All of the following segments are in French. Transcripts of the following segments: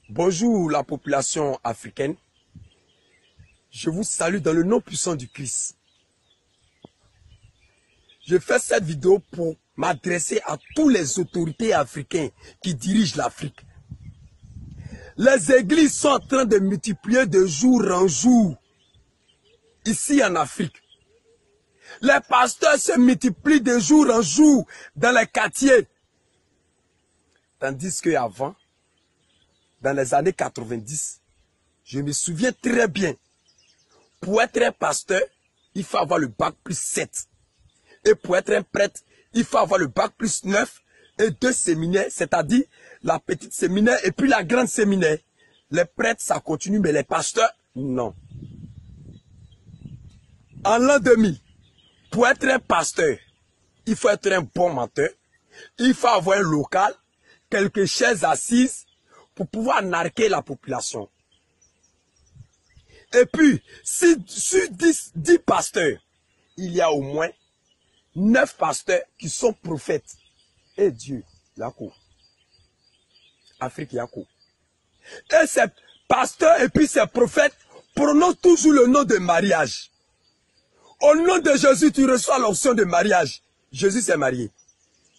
Bonjour la population africaine. Je vous salue dans le nom puissant du Christ. Je fais cette vidéo pour m'adresser à tous les autorités africaines qui dirigent l'Afrique. Les églises sont en train de multiplier de jour en jour ici en Afrique. Les pasteurs se multiplient de jour en jour dans les quartiers. Tandis qu'avant, dans les années 90, je me souviens très bien, pour être un pasteur, il faut avoir le bac plus 7. Et pour être un prêtre, il faut avoir le bac plus 9 et 2 séminaires, c'est-à-dire la petite séminaire et puis la grande séminaire. Les prêtres, ça continue, mais les pasteurs, non. En l'an 2000, pour être un pasteur, il faut être un bon menteur, il faut avoir un local, quelques chaises assises pour pouvoir narquer la population. Et puis, si sur 10 pasteurs, il y a au moins 9 pasteurs qui sont prophètes. Et Dieu, Yako. Afrique, Yako. Et ces pasteurs et puis ces prophètes prononcent toujours le nom de mariage. Au nom de Jésus, tu reçois l'option de mariage. Jésus s'est marié.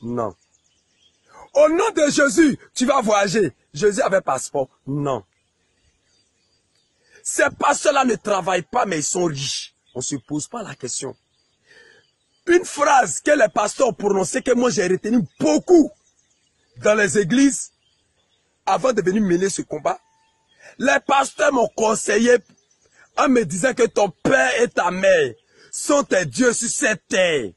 Non. Au nom de Jésus, tu vas voyager. Jésus avait passeport. Non. Ces pasteurs-là ne travaillent pas, mais ils sont riches. On ne se pose pas la question. Une phrase que les pasteurs ont prononcée, que moi j'ai retenu beaucoup dans les églises, avant de venir mener ce combat. Les pasteurs m'ont conseillé en me disant que ton père et ta mère sont tes dieux sur cette terre.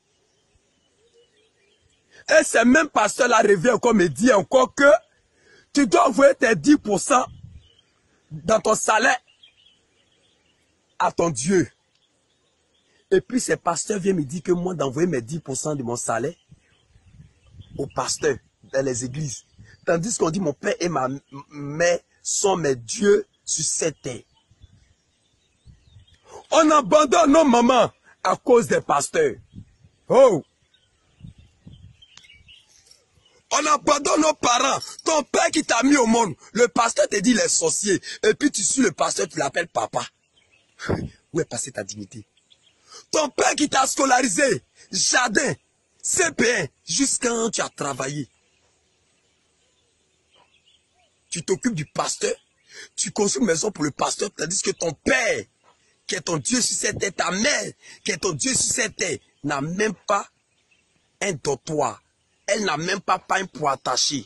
Et ces mêmes pasteurs-là reviennent encore me dire encore que tu dois envoyer tes 10% dans ton salaire à ton Dieu. Et puis ces pasteurs viennent me dire que moi d'envoyer mes 10% de mon salaire aux pasteurs dans les églises. Tandis qu'on dit mon père et ma mère sont mes dieux sur cette terre. On abandonne nos mamans à cause des pasteurs. Oh! On abandonne nos parents. Ton père qui t'a mis au monde, le pasteur te dit les sorciers. Et puis tu suis le pasteur, tu l'appelles papa. Où est passée ta dignité? Ton père qui t'a scolarisé, jardin, CP1, jusqu'à quand tu as travaillé. Tu t'occupes du pasteur, tu construis une maison pour le pasteur, tandis que ton père, qui est ton Dieu sur cette terre, ta mère, qui est ton Dieu sur cette terre, n'a même pas un dortoir. Elle n'a même pas un poids attaché.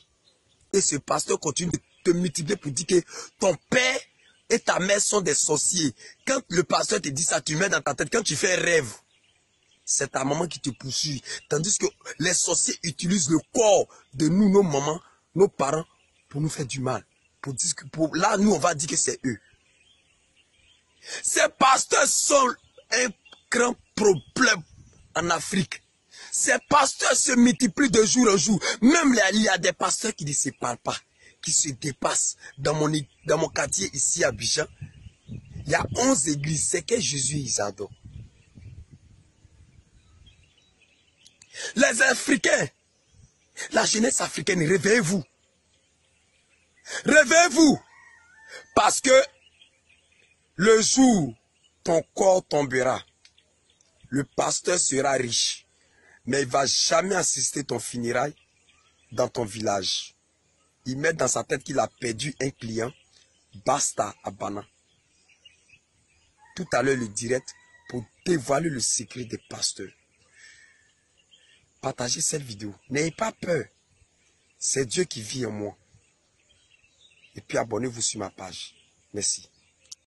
Et ce pasteur continue de te multiplier pour dire que ton père et ta mère sont des sorciers. Quand le pasteur te dit ça, tu mets dans ta tête, quand tu fais rêve, c'est ta maman qui te poursuit. Tandis que les sorciers utilisent le corps de nous, nos mamans, nos parents, pour nous faire du mal. Là, nous, on va dire que c'est eux. Ces pasteurs sont un grand problème en Afrique. Ces pasteurs se multiplient de jour en jour. Même il y a des pasteurs qui ne se parlent pas, qui se dépassent. Dans mon quartier ici à Abidjan, il y a 11 églises. C'est que Jésus ils adorent. Les Africains, la jeunesse africaine, réveillez-vous. Réveillez-vous. Parce que le jour ton corps tombera, le pasteur sera riche, mais il ne va jamais assister ton funérail dans ton village. Il met dans sa tête qu'il a perdu un client, basta à Bana. Tout à l'heure le direct pour dévoiler le secret des pasteurs. Partagez cette vidéo. N'ayez pas peur. C'est Dieu qui vit en moi. Et puis abonnez-vous sur ma page. Merci.